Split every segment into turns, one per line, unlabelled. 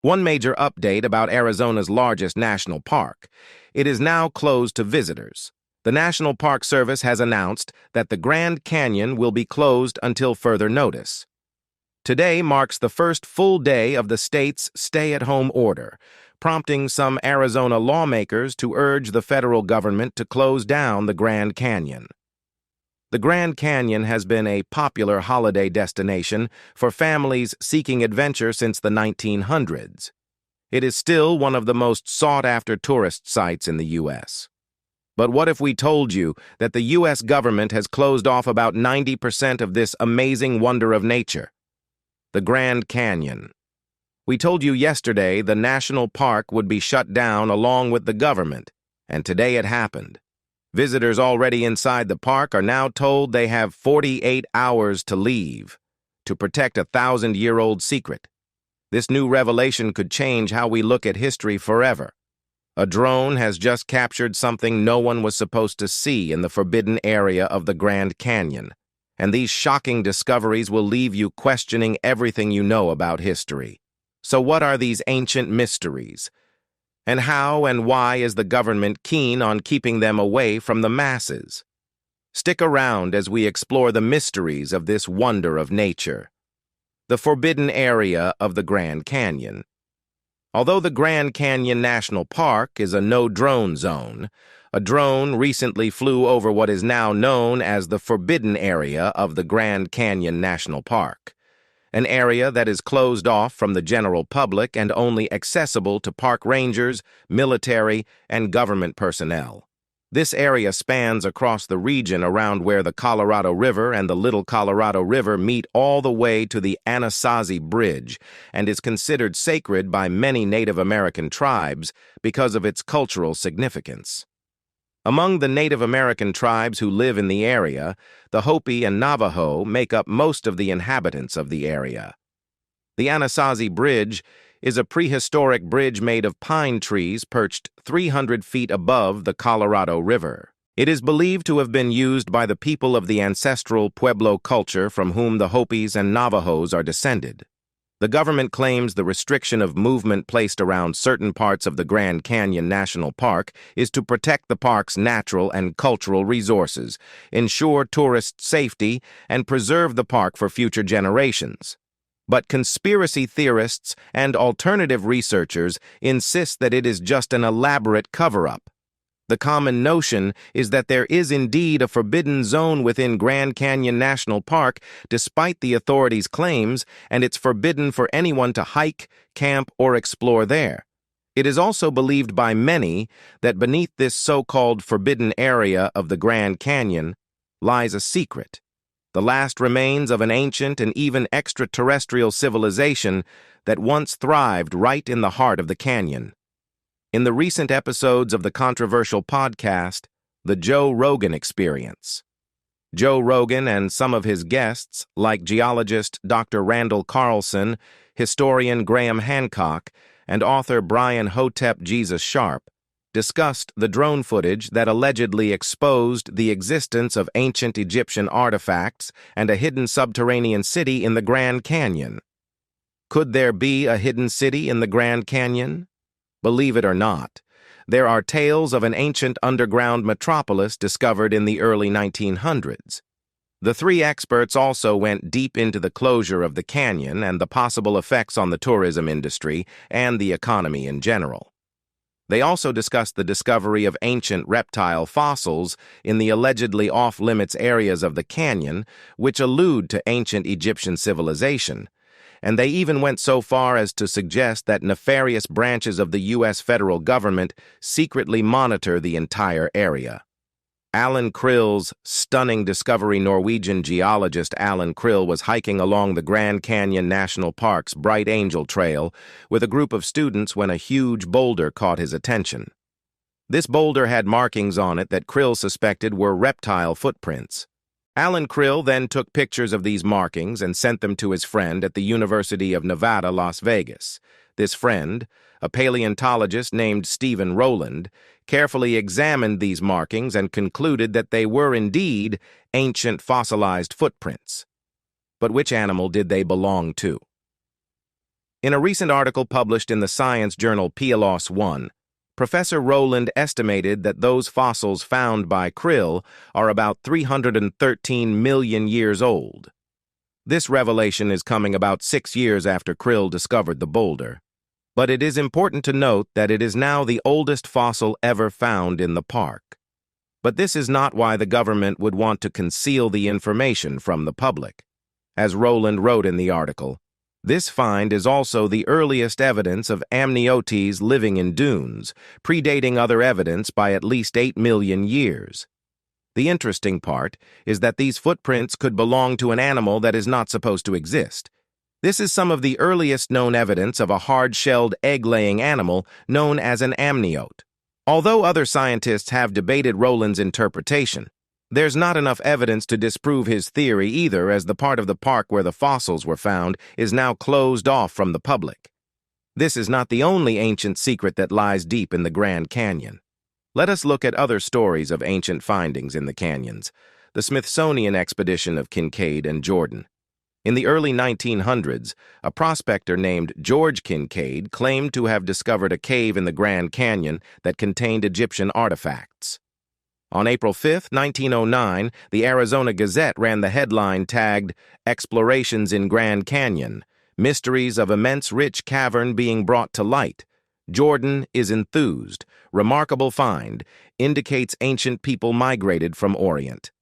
One major update about Arizona's largest national park. It is now closed to visitors. The National Park Service has announced that the Grand Canyon will be closed until further notice. Today marks the first full day of the state's stay-at-home order, prompting some Arizona lawmakers to urge the federal government to close down the Grand Canyon. The Grand Canyon has been a popular holiday destination for families seeking adventure since the 1900s. It is still one of the most sought-after tourist sites in the U.S. But what if we told you that the U.S. government has closed off about 90% of this amazing wonder of nature? The Grand Canyon. We told you yesterday the national park would be shut down along with the government, and today it happened. Visitors already inside the park are now told they have 48 hours to leave to protect a 1,000-year-old secret. This new revelation could change how we look at history forever. A drone has just captured something no one was supposed to see in the forbidden area of the Grand Canyon, and these shocking discoveries will leave you questioning everything you know about history. So what are these ancient mysteries? And how and why is the government keen on keeping them away from the masses? Stick around as we explore the mysteries of this wonder of nature. The forbidden area of the Grand Canyon. Although the Grand Canyon National Park is a no-drone zone, a drone recently flew over what is now known as the forbidden area of the Grand Canyon National Park, an area that is closed off from the general public and only accessible to park rangers, military, and government personnel. This area spans across the region around where the Colorado River and the Little Colorado River meet all the way to the Anasazi Bridge and is considered sacred by many Native American tribes because of its cultural significance. Among the Native American tribes who live in the area, the Hopi and Navajo make up most of the inhabitants of the area. The Anasazi Bridge is a prehistoric bridge made of pine trees perched 300 feet above the Colorado River. It is believed to have been used by the people of the ancestral Pueblo culture from whom the Hopis and Navajos are descended. The government claims the restriction of movement placed around certain parts of the Grand Canyon National Park is to protect the park's natural and cultural resources, ensure tourist safety, and preserve the park for future generations. But conspiracy theorists and alternative researchers insist that it is just an elaborate cover-up. The common notion is that there is indeed a forbidden zone within Grand Canyon National Park, despite the authorities' claims, and it's forbidden for anyone to hike, camp, or explore there. It is also believed by many that beneath this so-called forbidden area of the Grand Canyon lies a secret, the last remains of an ancient and even extraterrestrial civilization that once thrived right in the heart of the canyon. In the recent episodes of the controversial podcast, The Joe Rogan Experience, Joe Rogan and some of his guests, like geologist Dr. Randall Carlson, historian Graham Hancock, and author Brian Hotep Jesus Sharp, discussed the drone footage that allegedly exposed the existence of ancient Egyptian artifacts and a hidden subterranean city in the Grand Canyon. Could there be a hidden city in the Grand Canyon? Believe it or not, there are tales of an ancient underground metropolis discovered in the early 1900s. The three experts also went deep into the closure of the canyon and the possible effects on the tourism industry and the economy in general. They also discussed the discovery of ancient reptile fossils in the allegedly off-limits areas of the canyon, which allude to ancient Egyptian civilization. And they even went so far as to suggest that nefarious branches of the U.S. federal government secretly monitor the entire area. Alan Krill's stunning discovery. Norwegian geologist Alan Krill was hiking along the Grand Canyon National Park's Bright Angel Trail with a group of students when a huge boulder caught his attention. This boulder had markings on it that Krill suspected were reptile footprints. Alan Krill then took pictures of these markings and sent them to his friend at the University of Nevada, Las Vegas. This friend, a paleontologist named Stephen Rowland, carefully examined these markings and concluded that they were indeed ancient fossilized footprints. But which animal did they belong to? In a recent article published in the science journal PLOS One, Professor Rowland estimated that those fossils found by krill are about 313 million years old. This revelation is coming about 6 years after krill discovered the boulder. But it is important to note that it is now the oldest fossil ever found in the park. But this is not why the government would want to conceal the information from the public. As Rowland wrote in the article, this find is also the earliest evidence of amniotes living in dunes, predating other evidence by at least 8 million years. The interesting part is that these footprints could belong to an animal that is not supposed to exist. This is some of the earliest known evidence of a hard-shelled egg-laying animal known as an amniote. Although other scientists have debated Rowland's interpretation, there's not enough evidence to disprove his theory either, as the part of the park where the fossils were found is now closed off from the public. This is not the only ancient secret that lies deep in the Grand Canyon. Let us look at other stories of ancient findings in the canyons. The Smithsonian expedition of Kincaid and Jordan. In the early 1900s, a prospector named George Kincaid claimed to have discovered a cave in the Grand Canyon that contained Egyptian artifacts. On April 5, 1909, the Arizona Gazette ran the headline tagged, "Explorations in Grand Canyon, Mysteries of Immense Rich Cavern Being Brought to Light. Jordan is enthused. Remarkable find. Indicates ancient people migrated from Orient."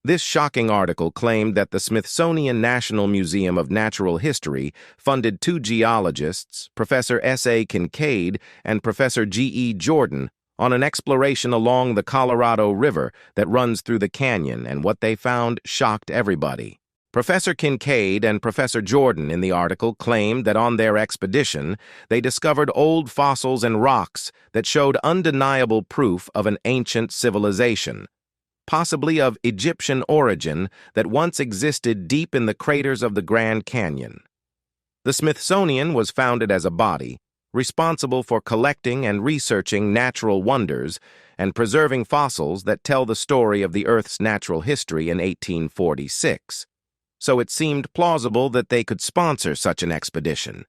This shocking article claimed that the Smithsonian National Museum of Natural History funded 2 geologists, Professor S.A. Kincaid and Professor G.E. Jordan, on an exploration along the Colorado River that runs through the canyon, and what they found shocked everybody. Professor Kincaid and Professor Jordan in the article claimed that on their expedition, they discovered old fossils and rocks that showed undeniable proof of an ancient civilization, possibly of Egyptian origin, that once existed deep in the craters of the Grand Canyon. The Smithsonian was founded as a body, responsible for collecting and researching natural wonders and preserving fossils that tell the story of the Earth's natural history in 1846. So it seemed plausible that they could sponsor such an expedition.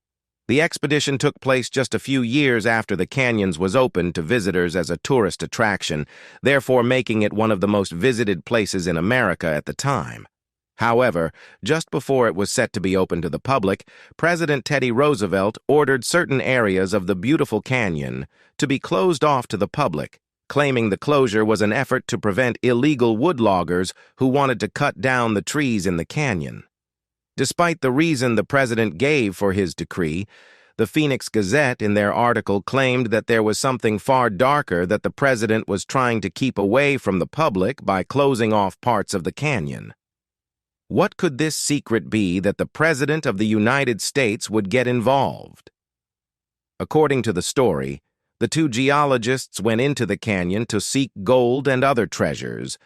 The expedition took place just a few years after the canyons was opened to visitors as a tourist attraction, therefore making it one of the most visited places in America at the time. However, just before it was set to be open to the public, President Teddy Roosevelt ordered certain areas of the beautiful canyon to be closed off to the public, claiming the closure was an effort to prevent illegal woodloggers who wanted to cut down the trees in the canyon. Despite the reason the president gave for his decree, the Phoenix Gazette in their article claimed that there was something far darker that the president was trying to keep away from the public by closing off parts of the canyon. What could this secret be that the President of the United States would get involved? According to the story, the 2 geologists went into the canyon to seek gold and other treasures,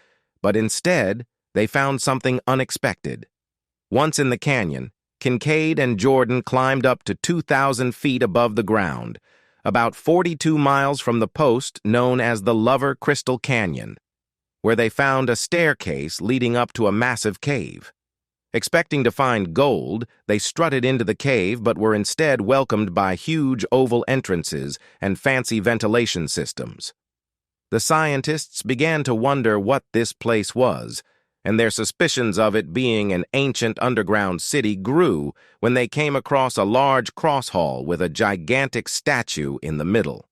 but instead, they found something unexpected. Once in the canyon, Kincaid and Jordan climbed up to 2,000 feet above the ground, about 42 miles from the post known as the Lover Crystal Canyon, where they found a staircase leading up to a massive cave. Expecting to find gold, they strutted into the cave but were instead welcomed by huge oval entrances and fancy ventilation systems. The scientists began to wonder what this place was, and their suspicions of it being an ancient underground city grew when they came across a large cross hall with a gigantic statue in the middle.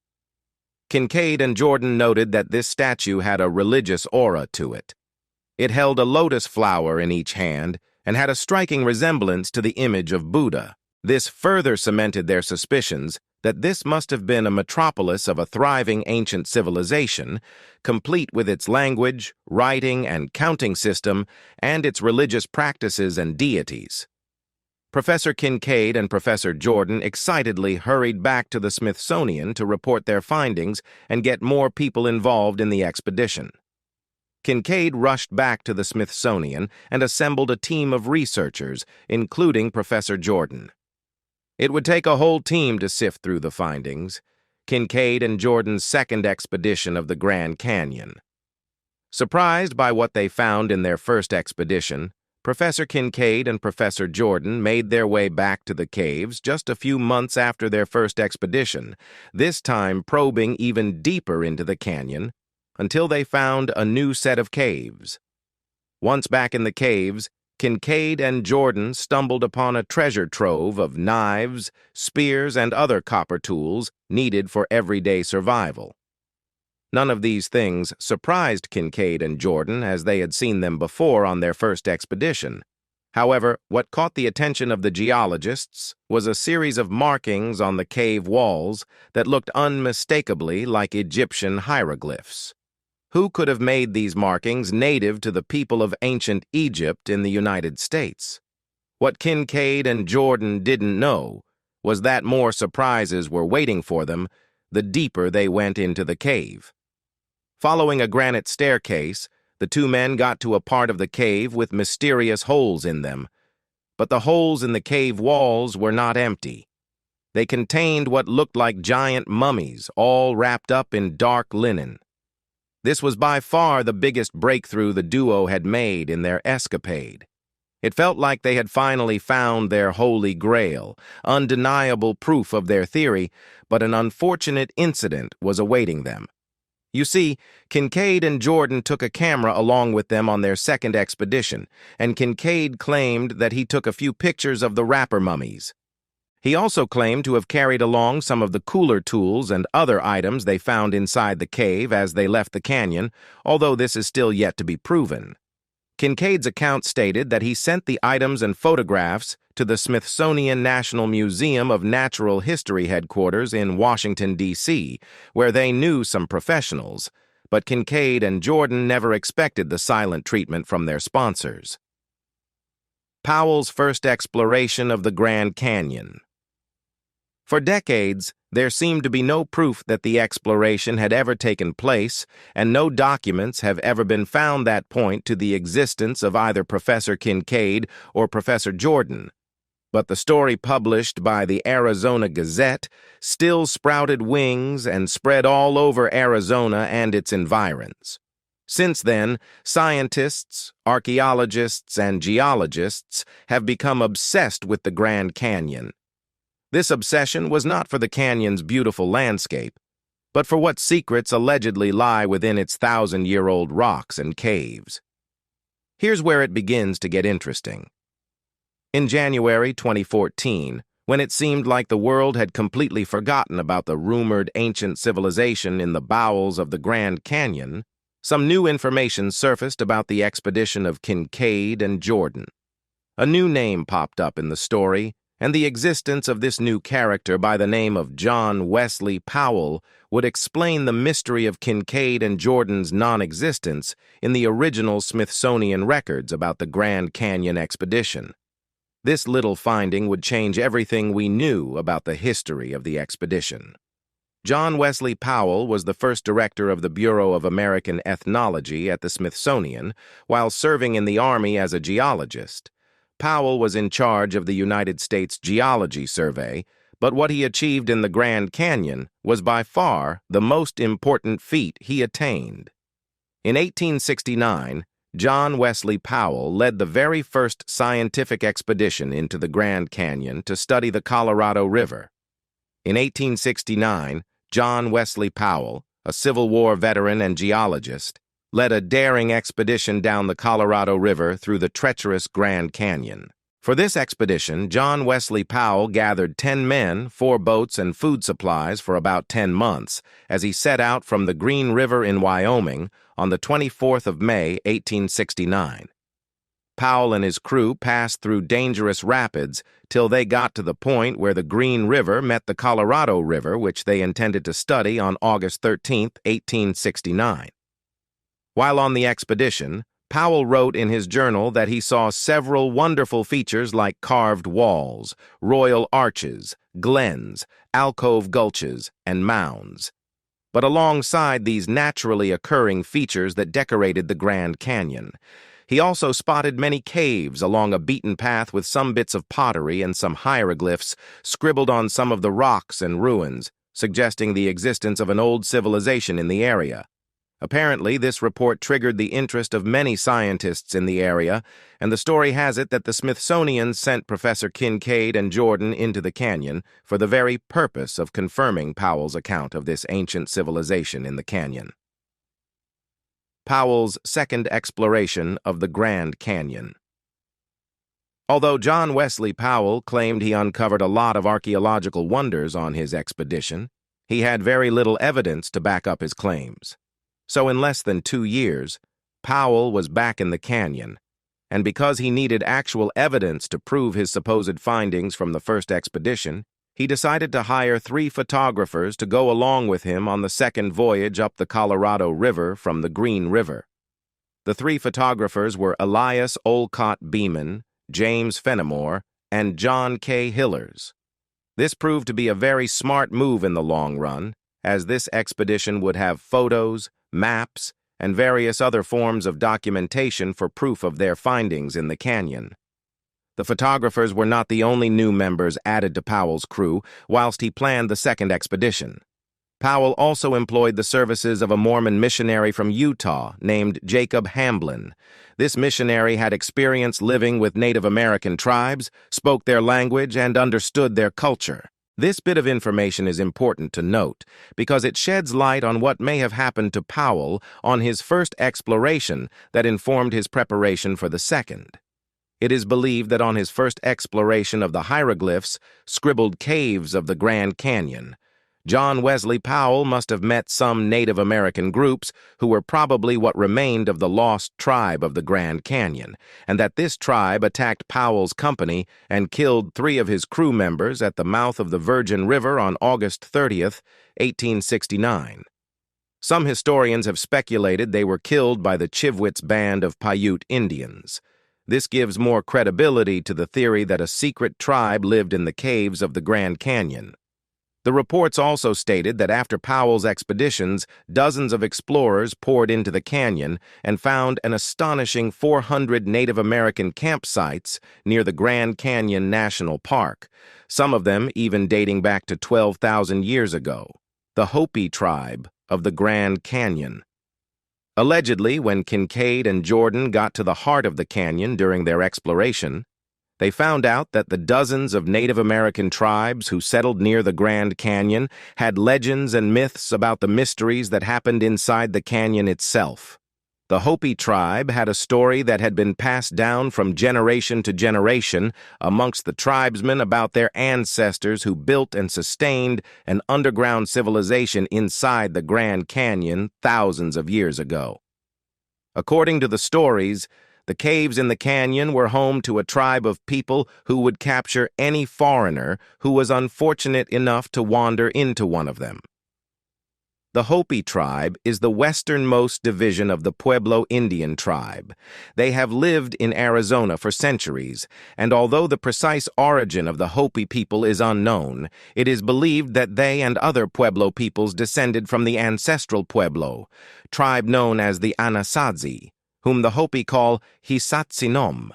Kincaid and Jordan noted that this statue had a religious aura to it. It held a lotus flower in each hand and had a striking resemblance to the image of Buddha. This further cemented their suspicions that this must have been a metropolis of a thriving ancient civilization, complete with its language, writing, and counting system, and its religious practices and deities. Professor Kincaid and Professor Jordan excitedly hurried back to the Smithsonian to report their findings and get more people involved in the expedition. Kincaid rushed back to the Smithsonian and assembled a team of researchers, including Professor Jordan. It would take a whole team to sift through the findings, Kincaid and Jordan's second expedition of the Grand Canyon. Surprised by what they found in their first expedition, Professor Kincaid and Professor Jordan made their way back to the caves just a few months after their first expedition, this time probing even deeper into the canyon, until they found a new set of caves. Once back in the caves, Kincaid and Jordan stumbled upon a treasure trove of knives, spears, and other copper tools needed for everyday survival. None of these things surprised Kincaid and Jordan, as they had seen them before on their first expedition. However, what caught the attention of the geologists was a series of markings on the cave walls that looked unmistakably like Egyptian hieroglyphs. Who could have made these markings native to the people of ancient Egypt in the United States? What Kincaid and Jordan didn't know was that more surprises were waiting for them the deeper they went into the cave. Following a granite staircase, the two men got to a part of the cave with mysterious holes in them. But the holes in the cave walls were not empty. They contained what looked like giant mummies, all wrapped up in dark linen. This was by far the biggest breakthrough the duo had made in their escapade. It felt like they had finally found their holy grail, undeniable proof of their theory, but an unfortunate incident was awaiting them. You see, Kincaid and Jordan took a camera along with them on their second expedition, and Kincaid claimed that he took a few pictures of the wrapper mummies. He also claimed to have carried along some of the cooler tools and other items they found inside the cave as they left the canyon, although this is still yet to be proven. Kincaid's account stated that he sent the items and photographs to the Smithsonian National Museum of Natural History headquarters in Washington, D.C., where they knew some professionals, but Kincaid and Jordan never expected the silent treatment from their sponsors. Powell's first exploration of the Grand Canyon. For decades, there seemed to be no proof that the exploration had ever taken place, and no documents have ever been found that point to the existence of either Professor Kincaid or Professor Jordan. But the story published by the Arizona Gazette still sprouted wings and spread all over Arizona and its environs. Since then, scientists, archaeologists, and geologists have become obsessed with the Grand Canyon. This obsession was not for the canyon's beautiful landscape, but for what secrets allegedly lie within its 1,000-year-old rocks and caves. Here's where it begins to get interesting. In January 2014, when it seemed like the world had completely forgotten about the rumored ancient civilization in the bowels of the Grand Canyon, some new information surfaced about the expedition of Kincaid and Jordan. A new name popped up in the story, and the existence of this new character by the name of John Wesley Powell would explain the mystery of Kincaid and Jordan's non-existence in the original Smithsonian records about the Grand Canyon expedition. This little finding would change everything we knew about the history of the expedition. John Wesley Powell was the first director of the Bureau of American Ethnology at the Smithsonian, while serving in the Army as a geologist. Powell was in charge of the United States Geology Survey, but what he achieved in the Grand Canyon was by far the most important feat he attained. In 1869, John Wesley Powell led the very first scientific expedition into the Grand Canyon to study the Colorado River. In 1869, John Wesley Powell, a Civil War veteran and geologist, led a daring expedition down the Colorado River through the treacherous Grand Canyon. For this expedition, John Wesley Powell gathered 10 men, 4 boats, and food supplies for about 10 months as he set out from the Green River in Wyoming on the 24th of May, 1869. Powell and his crew passed through dangerous rapids till they got to the point where the Green River met the Colorado River, which they intended to study on August 13, 1869. While on the expedition, Powell wrote in his journal that he saw several wonderful features like carved walls, royal arches, glens, alcove gulches, and mounds. But alongside these naturally occurring features that decorated the Grand Canyon, he also spotted many caves along a beaten path with some bits of pottery and some hieroglyphs scribbled on some of the rocks and ruins, suggesting the existence of an old civilization in the area. Apparently, this report triggered the interest of many scientists in the area, and the story has it that the Smithsonian sent Professor Kincaid and Jordan into the canyon for the very purpose of confirming Powell's account of this ancient civilization in the canyon. Powell's second exploration of the Grand Canyon. Although John Wesley Powell claimed he uncovered a lot of archaeological wonders on his expedition, he had very little evidence to back up his claims. So in less than 2 years, Powell was back in the canyon, and because he needed actual evidence to prove his supposed findings from the first expedition, he decided to hire 3 photographers to go along with him on the second voyage up the Colorado River from the Green River. The 3 photographers were Elias Olcott Beeman, James Fenimore, and John K. Hillers. This proved to be a very smart move in the long run, as this expedition would have photos, maps, and various other forms of documentation for proof of their findings in the canyon. The photographers were not the only new members added to Powell's crew whilst he planned the second expedition. Powell also employed the services of a Mormon missionary from Utah named Jacob Hamblin. This missionary had experience living with Native American tribes, spoke their language, and understood their culture. This bit of information is important to note because it sheds light on what may have happened to Powell on his first exploration that informed his preparation for the second. It is believed that on his first exploration of the hieroglyphs, scribbled caves of the Grand Canyon, John Wesley Powell must have met some Native American groups who were probably what remained of the lost tribe of the Grand Canyon, and that this tribe attacked Powell's company and killed 3 of his crew members at the mouth of the Virgin River on August 30th, 1869. Some historians have speculated they were killed by the Chivwits band of Paiute Indians. This gives more credibility to the theory that a secret tribe lived in the caves of the Grand Canyon. The reports also stated that after Powell's expeditions, dozens of explorers poured into the canyon and found an astonishing 400 Native American campsites near the Grand Canyon National Park, some of them even dating back to 12,000 years ago, the Hopi tribe of the Grand Canyon. Allegedly, when Kincaid and Jordan got to the heart of the canyon during their exploration, they found out that the dozens of Native American tribes who settled near the Grand Canyon had legends and myths about the mysteries that happened inside the canyon itself. The Hopi tribe had a story that had been passed down from generation to generation amongst the tribesmen about their ancestors who built and sustained an underground civilization inside the Grand Canyon thousands of years ago. According to the stories, the caves in the canyon were home to a tribe of people who would capture any foreigner who was unfortunate enough to wander into one of them. The Hopi tribe is the westernmost division of the Pueblo Indian tribe. They have lived in Arizona for centuries, and although the precise origin of the Hopi people is unknown, it is believed that they and other Pueblo peoples descended from the ancestral Pueblo, tribe known as the Anasazi, whom the Hopi call Hisatsinom,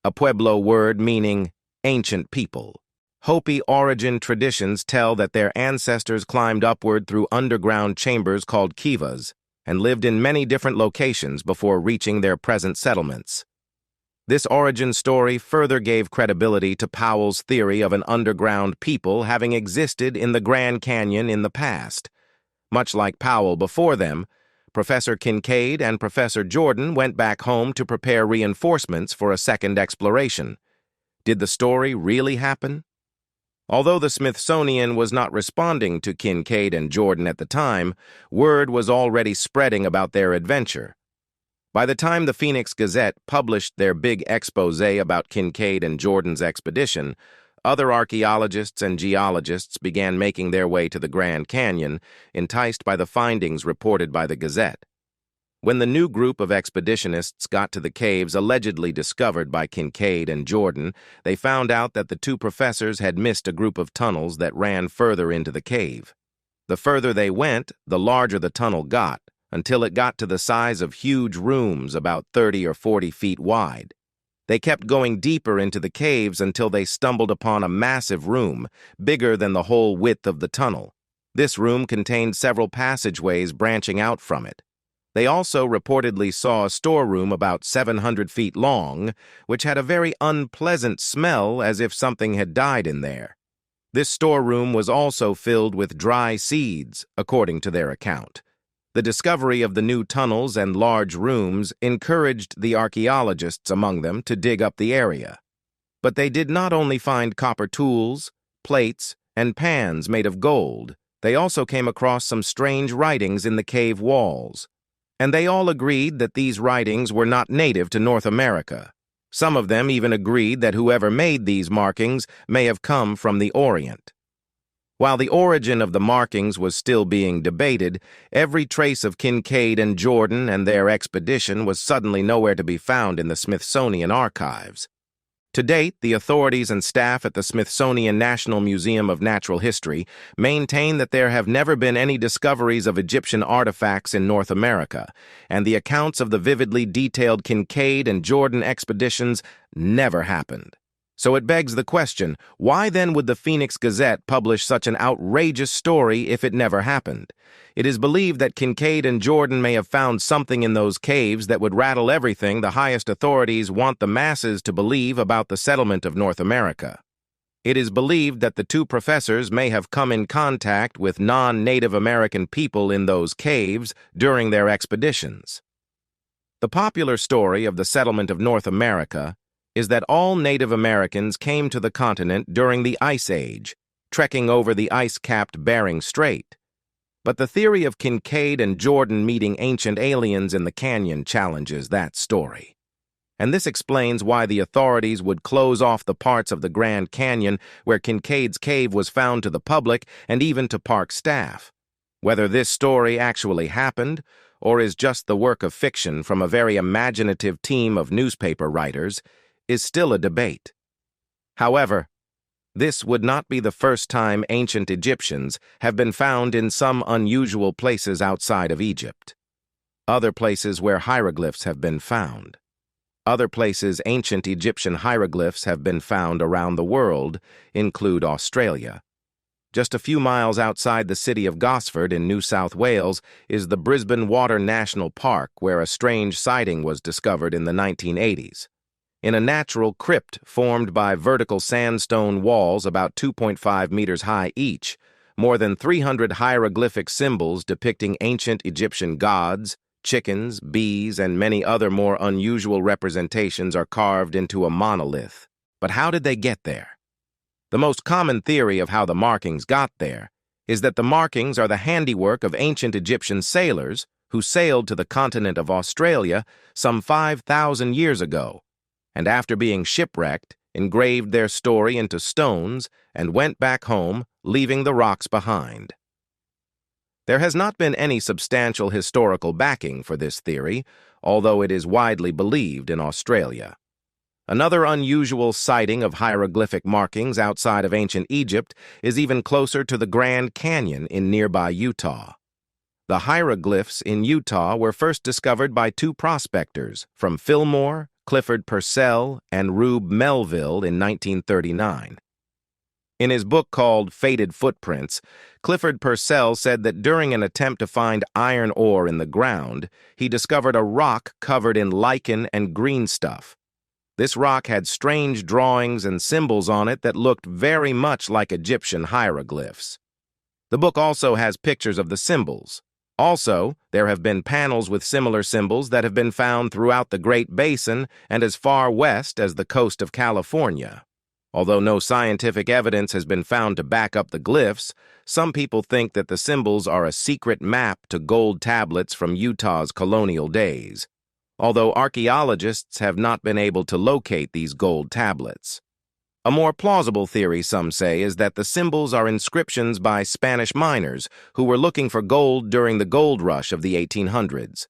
a Pueblo word meaning ancient people. Hopi origin traditions tell that their ancestors climbed upward through underground chambers called kivas and lived in many different locations before reaching their present settlements. This origin story further gave credibility to Powell's theory of an underground people having existed in the Grand Canyon in the past. Much like Powell before them, Professor Kincaid and Professor Jordan went back home to prepare reinforcements for a second exploration. Did the story really happen? Although the Smithsonian was not responding to Kincaid and Jordan at the time, word was already spreading about their adventure. By the time the Phoenix Gazette published their big expose about Kincaid and Jordan's expedition, other archaeologists and geologists began making their way to the Grand Canyon, enticed by the findings reported by the Gazette. When the new group of expeditionists got to the caves allegedly discovered by Kincaid and Jordan, they found out that the 2 professors had missed a group of tunnels that ran further into the cave. The further they went, the larger the tunnel got, until it got to the size of huge rooms about 30 or 40 feet wide. They kept going deeper into the caves until they stumbled upon a massive room, bigger than the whole width of the tunnel. This room contained several passageways branching out from it. They also reportedly saw a storeroom about 700 feet long, which had a very unpleasant smell as if something had died in there. This storeroom was also filled with dry seeds, according to their account. The discovery of the new tunnels and large rooms encouraged the archaeologists among them to dig up the area. But they did not only find copper tools, plates, and pans made of gold, they also came across some strange writings in the cave walls. And they all agreed that these writings were not native to North America. Some of them even agreed that whoever made these markings may have come from the Orient. While the origin of the markings was still being debated, every trace of Kincaid and Jordan and their expedition was suddenly nowhere to be found in the Smithsonian archives. To date, the authorities and staff at the Smithsonian National Museum of Natural History maintain that there have never been any discoveries of Egyptian artifacts in North America, and the accounts of the vividly detailed Kincaid and Jordan expeditions never happened. So it begs the question, why then would the Phoenix Gazette publish such an outrageous story if it never happened? It is believed that Kincaid and Jordan may have found something in those caves that would rattle everything the highest authorities want the masses to believe about the settlement of North America. It is believed that the two professors may have come in contact with non-Native American people in those caves during their expeditions. The popular story of the settlement of North America is that all Native Americans came to the continent during the Ice Age, trekking over the ice-capped Bering Strait. But the theory of Kincaid and Jordan meeting ancient aliens in the canyon challenges that story. And this explains why the authorities would close off the parts of the Grand Canyon where Kincaid's cave was found to the public and even to park staff. Whether this story actually happened, or is just the work of fiction from a very imaginative team of newspaper writers, is still a debate. However, this would not be the first time ancient Egyptians have been found in some unusual places outside of Egypt. Other places where hieroglyphs have been found. Other places ancient Egyptian hieroglyphs have been found around the world include Australia. Just a few miles outside the city of Gosford in New South Wales is the Brisbane Water National Park, where a strange sighting was discovered in the 1980s. In a natural crypt formed by vertical sandstone walls about 2.5 meters high each, more than 300 hieroglyphic symbols depicting ancient Egyptian gods, chickens, bees, and many other more unusual representations are carved into a monolith. But how did they get there? The most common theory of how the markings got there is that the markings are the handiwork of ancient Egyptian sailors who sailed to the continent of Australia some 5,000 years ago, and after being shipwrecked, engraved their story into stones and went back home, leaving the rocks behind. There has not been any substantial historical backing for this theory, although it is widely believed in Australia. Another unusual sighting of hieroglyphic markings outside of ancient Egypt is even closer to the Grand Canyon in nearby Utah. The hieroglyphs in Utah were first discovered by two prospectors from Fillmore, Clifford Purcell, and Rube Melville in 1939. In his book called Faded Footprints, Clifford Purcell said that during an attempt to find iron ore in the ground, he discovered a rock covered in lichen and green stuff. This rock had strange drawings and symbols on it that looked very much like Egyptian hieroglyphs. The book also has pictures of the symbols. Also, there have been panels with similar symbols that have been found throughout the Great Basin and as far west as the coast of California. Although no scientific evidence has been found to back up the glyphs, some people think that the symbols are a secret map to gold tablets from Utah's colonial days, although archaeologists have not been able to locate these gold tablets. A more plausible theory, some say, is that the symbols are inscriptions by Spanish miners who were looking for gold during the gold rush of the 1800s.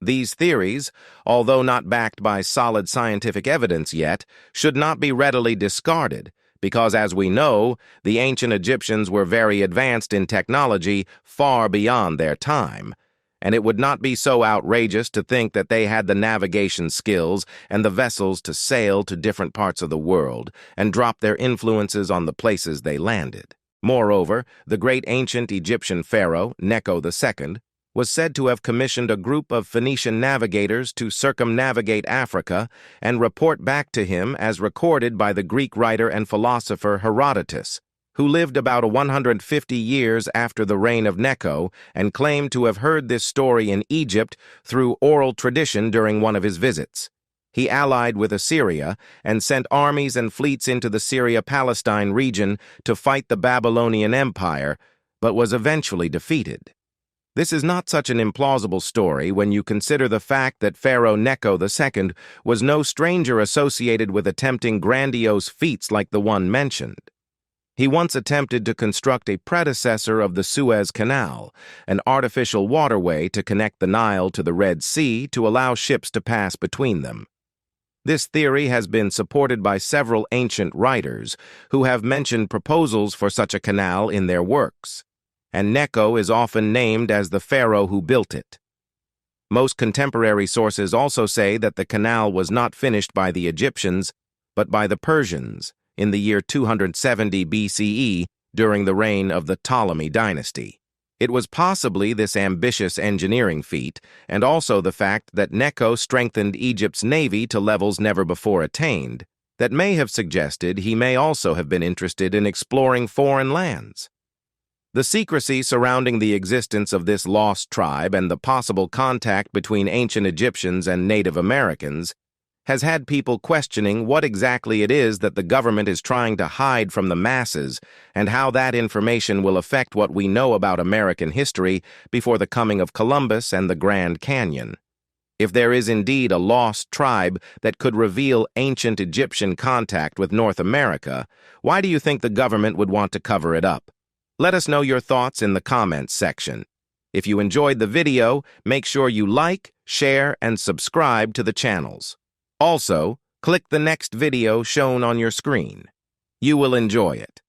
These theories, although not backed by solid scientific evidence yet, should not be readily discarded because, as we know, the ancient Egyptians were very advanced in technology far beyond their time, and it would not be so outrageous to think that they had the navigation skills and the vessels to sail to different parts of the world and drop their influences on the places they landed. Moreover, the great ancient Egyptian pharaoh, Necho II, was said to have commissioned a group of Phoenician navigators to circumnavigate Africa and report back to him as recorded by the Greek writer and philosopher Herodotus, who lived about 150 years after the reign of Necho and claimed to have heard this story in Egypt through oral tradition during one of his visits. He allied with Assyria and sent armies and fleets into the Syria-Palestine region to fight the Babylonian Empire, but was eventually defeated. This is not such an implausible story when you consider the fact that Pharaoh Necho II was no stranger associated with attempting grandiose feats like the one mentioned. He once attempted to construct a predecessor of the Suez Canal, an artificial waterway to connect the Nile to the Red Sea to allow ships to pass between them. This theory has been supported by several ancient writers who have mentioned proposals for such a canal in their works, and Necho is often named as the pharaoh who built it. Most contemporary sources also say that the canal was not finished by the Egyptians, but by the Persians in the year 270 BCE during the reign of the Ptolemy dynasty. It was possibly this ambitious engineering feat, and also the fact that Necho strengthened Egypt's navy to levels never before attained, that may have suggested he may also have been interested in exploring foreign lands. The secrecy surrounding the existence of this lost tribe and the possible contact between ancient Egyptians and Native Americans has had people questioning what exactly it is that the government is trying to hide from the masses and how that information will affect what we know about American history before the coming of Columbus and the Grand Canyon. If there is indeed a lost tribe that could reveal ancient Egyptian contact with North America, why do you think the government would want to cover it up? Let us know your thoughts in the comments section. If you enjoyed the video, make sure you like, share, and subscribe to the channels. Also, click the next video shown on your screen. You will enjoy it.